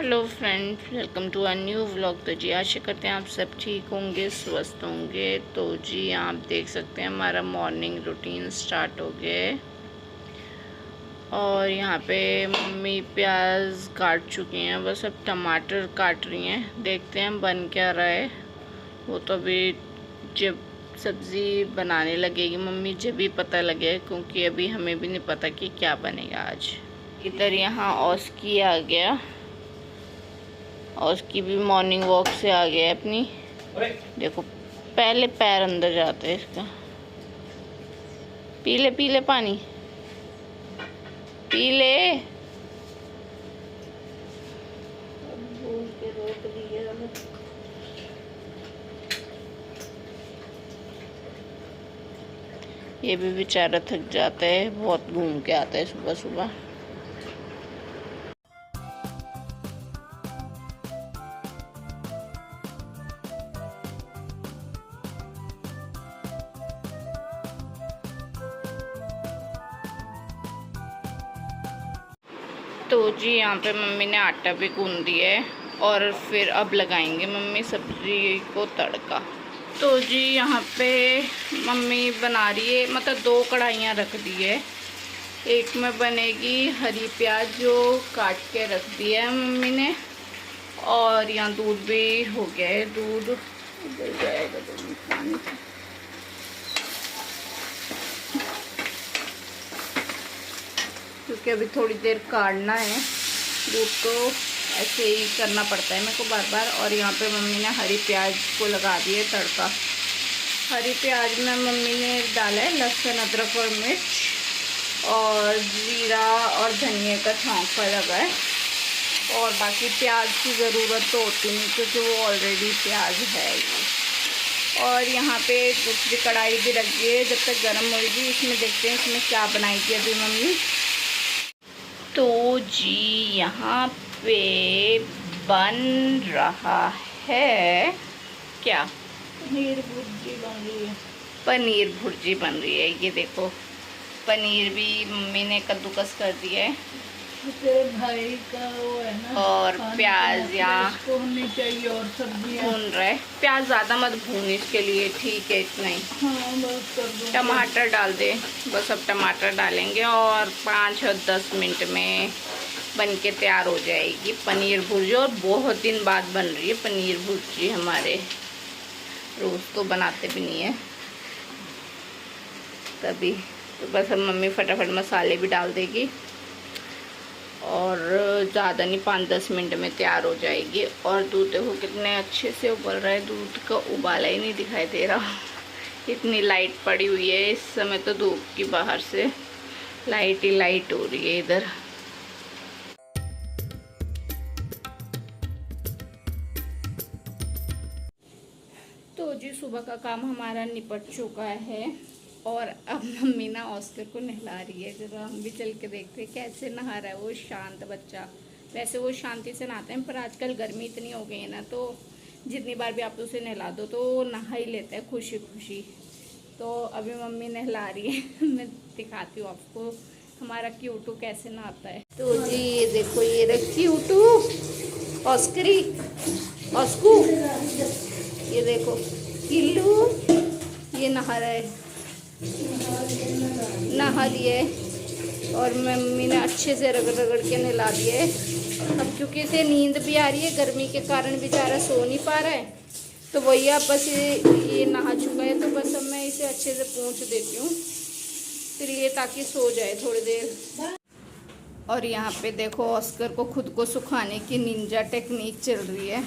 Hello friends, welcome to a new vlog. तो जी आशा करते हैं आप सब ठीक होंगे, स्वस्थ होंगे। तो जी आप देख सकते हैं हमारा मॉर्निंग रूटीन स्टार्ट हो गया है। और यहाँ पे मम्मी प्याज काट चुकी हैं, बस अब टमाटर काट रही हैं। देखते हैं बन क्या रहा है। वो तो अभी जब सब्ज़ी बनाने लगेगी मम्मी जब भी पता लगे, क्योंकि अभी हमें भी नहीं पता कि क्या बनेगा आज। इधर यहाँ औस्की आ गया और उसकी भी मॉर्निंग वॉक से आ गया है अपनी। देखो पहले पैर अंदर जाता है इसका। पी ले पी ले पानी पी ले। ये भी बेचारा थक जाता है, बहुत घूम के आता है सुबह सुबह। तो जी यहाँ पे मम्मी ने आटा भी गूंद दिया है और फिर अब लगाएंगे मम्मी सब्जी को तड़का। तो जी यहाँ पे मम्मी बना रही है, मतलब 2 कढ़ाइयाँ रख दी है। एक में बनेगी हरी प्याज जो काट के रख दिया है मम्मी ने, और यहाँ दूध भी हो गया है। दूध उबल जाएगा पानी से। क्योंकि अभी थोड़ी देर काढ़ना है दूध को, ऐसे ही करना पड़ता है मेरे को बार बार। और यहाँ पे मम्मी ने हरी प्याज को लगा दिया तड़का। हरी प्याज में मम्मी ने डाला है लहसुन, अदरक और मिर्च और जीरा और धनिया का छौंका लगा है। और बाकी प्याज की ज़रूरत तो होती नहीं क्योंकि वो ऑलरेडी प्याज है ये। और यहाँ पे दूसरी कढ़ाई भी रख दी है, जब तक गर्म होगी इसमें देखते हैं इसमें क्या बनाएगी अभी मम्मी। तो जी यहाँ पे बन रहा है क्या? पनीर भुर्जी बन रही है। पनीर भुर्जी बन रही है। ये देखो पनीर भी मम्मी ने कद्दूकस कर दिया है। तेरे भाई का वो है ना, और प्याज यहाँ होनी चाहिए और सब्जियाँ भून रहे। प्याज ज़्यादा मत भून, इसके लिए ठीक है इतना ही। हाँ बस कर दूँ। टमाटर डाल दे बस। अब टमाटर डालेंगे और 5 और 10 मिनट में बन के तैयार हो जाएगी पनीर भुर्जी। और बहुत दिन बाद बन रही है पनीर भुर्जी हमारे, रोज़ तो बनाते भी नहीं है तभी। तो बस अब मम्मी फटाफट मसाले भी डाल देगी और ज़्यादा नहीं 5-10 मिनट में तैयार हो जाएगी। और दूध देखो कितने अच्छे से उबल रहा है, दूध का उबाला ही नहीं दिखाई दे रहा। इतनी लाइट पड़ी हुई है इस समय तो धूप की, बाहर से लाइट ही लाइट हो रही है इधर। तो जी सुबह का काम हमारा निपट चुका है और अब मम्मी ना ऑस्कर को नहला रही है। जरा हम भी चल के देखते हैं कैसे नहा रहा है वो शांत बच्चा। वैसे वो शांति से नहाते हैं, पर आजकल गर्मी इतनी हो गई है ना, तो जितनी बार भी आप उसे नहला दो तो वो नहा ही लेता है खुशी खुशी। तो अभी मम्मी नहला रही है मैं दिखाती हूँ आपको हमारा क्यूटू कैसे नहाता है। तो जी ये देखो, ये रख क्यूटू ऑस्करी ऑस्कू, ये देखो किल्लू, ये नहा रहा है, नहा लिए। और मम्मी ने अच्छे से रगड़ रगड़ के नहला दिए। अब क्योंकि इसे नींद भी आ रही है, गर्मी के कारण बेचारा सो नहीं पा रहा है, तो वही अब बस ये नहा चुका है तो बस अब मैं इसे अच्छे से पोंछ देती हूँ फिर ये, ताकि सो जाए थोड़ी देर। और यहाँ पे देखो ऑस्कर को खुद को सुखाने की निंजा टेक्निक चल रही है।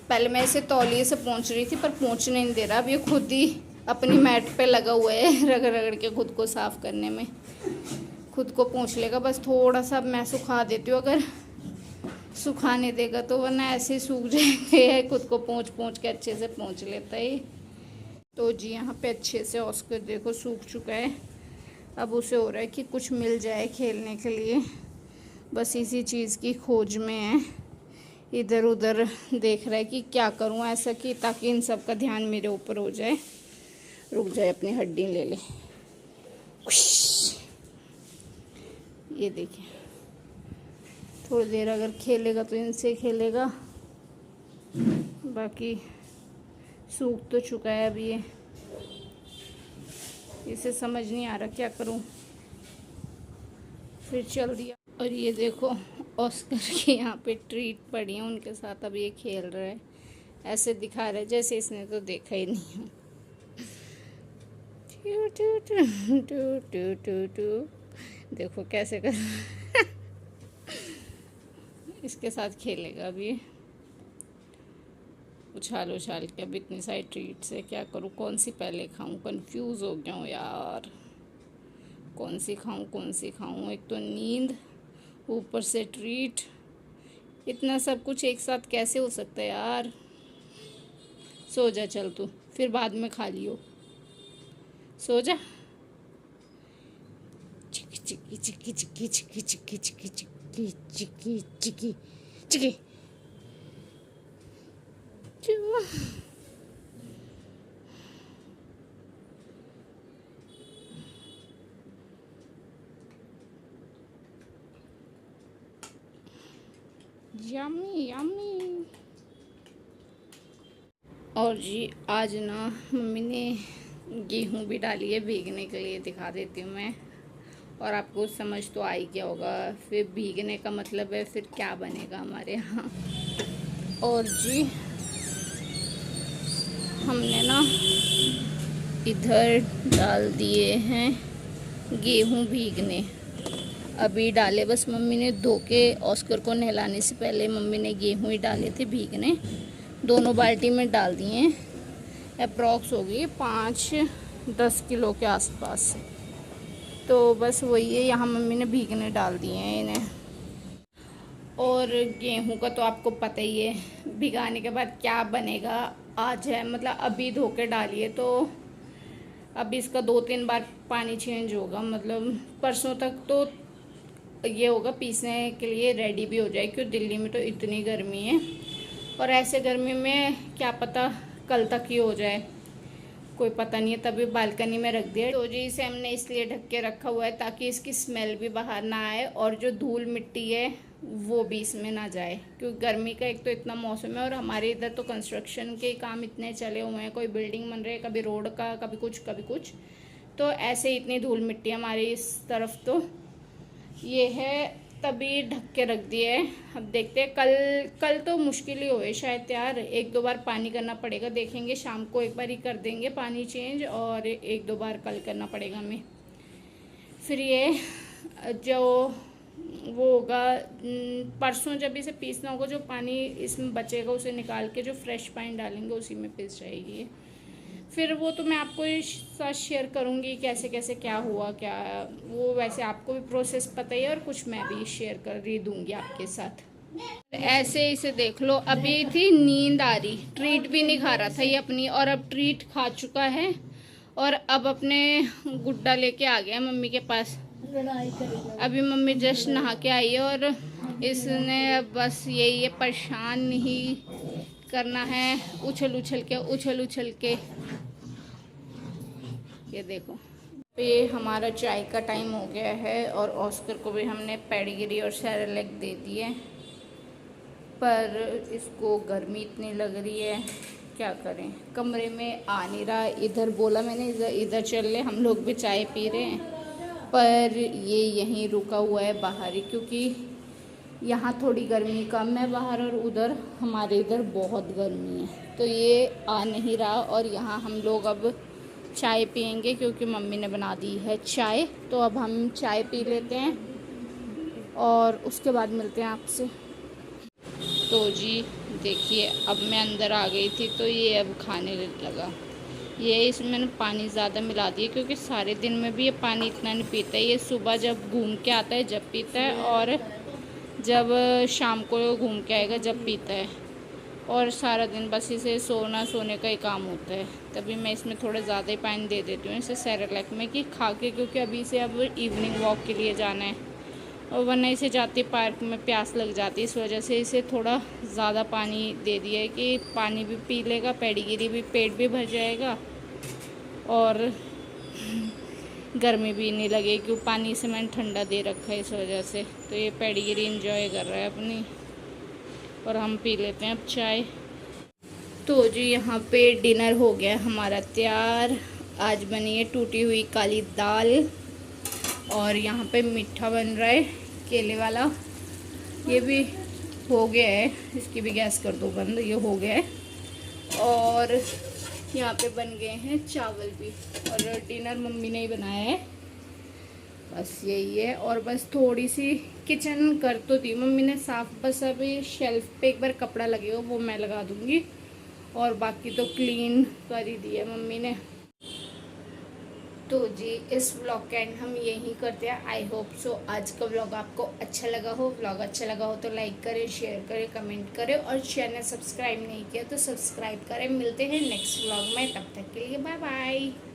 पहले मैं इसे तौलिए से पोंछ रही थी पर पोंछने नहीं दे रहा, अब ये खुद ही अपनी मैट पे लगा हुआ है रगड़ रगड़ के खुद को साफ़ करने में। खुद को पोंछ लेगा, बस थोड़ा सा मैं सुखा देती हूँ, अगर सुखाने देगा तो, वरना ऐसे ही सूख जाएंगे। खुद को पोंछ पोंछ के अच्छे से पोंछ लेता है। तो जी यहाँ पे अच्छे से ऑस्कर देखो सूख चुका है। अब उसे हो रहा है कि कुछ मिल जाए खेलने के लिए, बस इसी चीज़ की खोज में है। इधर उधर देख रहा है कि क्या करूं ऐसा कि ताकि इन सब का ध्यान मेरे ऊपर हो जाए। रुक जाए, अपनी हड्डी ले ले। ये देखिए थोड़ी देर अगर खेलेगा तो इनसे खेलेगा, बाकी सूख तो चुका है अभी ये। इसे समझ नहीं आ रहा क्या करूं, फिर चल दिया। और ये देखो ऑस्कर के यहाँ पे ट्रीट पड़ी है, उनके साथ अब ये खेल रहा है। ऐसे दिखा रहा है जैसे इसने तो देखा ही नहीं है। टू टू टू टू टू टू टू, देखो कैसे कर इसके साथ खेलेगा अभी, उछाल उछाल के। अब इतनी सारी ट्रीट से क्या करूँ, कौन सी पहले खाऊं, कंफ्यूज हो गया हूँ यार, कौन सी खाऊं कौन सी खाऊं। एक तो नींद, ऊपर से ट्रीट, इतना सब कुछ एक साथ कैसे हो सकता है यार। सो जा चल तू, फिर बाद में खा लियो, सो जा। चिकी चिकी चिकी चिकी चिकी चिकी चिकी चिकी चिकी चिकी चिकी। Yummy yummy. और जी आज ना मम्मी ने गेहूं भी डाली है भीगने के लिए, दिखा देती हूँ मैं, और आपको समझ तो आ ही गया होगा। फिर भीगने का मतलब है फिर क्या बनेगा हमारे यहाँ। और जी हमने ना इधर डाल दिए हैं गेहूं भीगने, अभी डाले बस मम्मी ने धो के। ऑस्कर को नहलाने से पहले मम्मी ने गेहूं ही डाले थे भीगने, दोनों बाल्टी में डाल दिए। अप्रॉक्स होगी 5-10 किलो के आसपास, तो बस वही है, यहाँ मम्मी ने भीगने डाल दिए हैं इन्हें। और गेहूं का तो आपको पता ही है, भिगाने के बाद क्या बनेगा। आज है मतलब अभी धो के डालिए तो अभी इसका 2-3 बार पानी चेंज होगा, मतलब परसों तक तो ये होगा पीसने के लिए रेडी भी हो जाए, क्योंकि दिल्ली में तो इतनी गर्मी है, और ऐसे गर्मी में क्या पता कल तक ही हो जाए, कोई पता नहीं है। तभी बालकनी में रख दिया। तो जी इसे हमने इसलिए ढक के रखा हुआ है ताकि इसकी स्मेल भी बाहर ना आए, और जो धूल मिट्टी है वो भी इसमें ना जाए, क्योंकि गर्मी का एक तो इतना मौसम है, और हमारे इधर तो कंस्ट्रक्शन के काम इतने चले हुए हैं, कोई बिल्डिंग बन रही है, कभी रोड का कभी कुछ, तो ऐसे ही इतनी धूल मिट्टी हमारी इस तरफ। तो ये है, तभी ढक के रख दिए है। अब देखते हैं, कल तो मुश्किल ही होए शायद यार, 1-2 बार पानी करना पड़ेगा, देखेंगे शाम को एक बार ही कर देंगे पानी चेंज, और 1-2 बार कल करना पड़ेगा हमें। फिर ये जो वो होगा परसों, जब इसे पीसना होगा, जो पानी इसमें बचेगा उसे निकाल के जो फ्रेश पानी डालेंगे उसी में पिस जाएगी। फिर वो तो मैं आपको साथ शेयर करूँगी कैसे कैसे क्या हुआ क्या, वो वैसे आपको भी प्रोसेस पता ही है, और कुछ मैं भी शेयर कर रही दूँगी आपके साथ। ऐसे इसे देख लो, अभी थी नींद आ रही, ट्रीट भी नहीं खा रहा था ये अपनी, और अब ट्रीट खा चुका है, और अब अपने गुड्डा लेके आ गया मम्मी के पास। अभी मम्मी जस्ट नहा के आई है, और इसने बस यही है, परेशान ही करना है, उछल उछल के। ये देखो, ये हमारा चाय का टाइम हो गया है, और ऑस्कर को भी हमने पेडिग्री और सेरेलैक दे दिए, पर इसको गर्मी इतनी लग रही है, क्या करें, कमरे में आ नहीं रहा। इधर बोला मैंने इधर चल ले, हम लोग भी चाय पी रहे हैं, पर ये यहीं रुका हुआ है बाहर ही, क्योंकि यहाँ थोड़ी गर्मी कम है बाहर, और उधर हमारे इधर बहुत गर्मी है, तो ये आ नहीं रहा। और यहाँ हम लोग अब चाय पियेंगे, क्योंकि मम्मी ने बना दी है चाय, तो अब हम चाय पी लेते हैं, और उसके बाद मिलते हैं आपसे। तो जी देखिए, अब मैं अंदर आ गई थी, तो ये अब खाने लगा। ये इसमें मैंने पानी ज़्यादा मिला दिया, क्योंकि सारे दिन में भी ये पानी इतना नहीं पीता है, ये सुबह जब घूम के आता है जब पीता है, और जब शाम को घूम के आएगा जब पीता है, और सारा दिन बस इसे सोने का ही काम होता है। तभी मैं इसमें थोड़ा ज़्यादा ही पानी दे देती हूँ इसे सेरेलैक में, कि खा के, क्योंकि अभी से अब इवनिंग वॉक के लिए जाना है, और वरना इसे जाते पार्क में प्यास लग जाती है, इस वजह से इसे थोड़ा ज़्यादा पानी दे दिया है, कि पानी भी पी लेगा, पेडिग्री भी, पेट भी भर जाएगा, और गर्मी भी नहीं लगे, क्यों पानी से मैंने ठंडा दे रखा है इस वजह से। तो ये पेडिग्री इंजॉय कर रहा है अपनी, और हम पी लेते हैं अब चाय। तो जी यहाँ पे डिनर हो गया हमारा तैयार। आज बनी है टूटी हुई काली दाल, और यहाँ पे मीठा बन रहा है केले वाला, ये भी हो गया है, इसकी भी गैस कर दो बंद, ये हो गया है। और यहाँ पे बन गए हैं चावल भी, और डिनर मम्मी ने ही बनाया है, बस यही है। और बस थोड़ी सी किचन कर तो दी मम्मी ने साफ, बस अभी शेल्फ पे एक बार कपड़ा लगेगा वो मैं लगा दूँगी, और बाकी तो क्लीन कर ही दिया मम्मी ने। तो जी इस व्लॉग का एंड हम यही करते हैं। आई होप सो आज का व्लॉग आपको अच्छा लगा हो। व्लॉग अच्छा लगा हो तो लाइक करें, शेयर करें, कमेंट करें, और चैनल सब्सक्राइब नहीं किया तो सब्सक्राइब करें। मिलते हैं नेक्स्ट व्लॉग में, तब तक के लिए बाय बाय।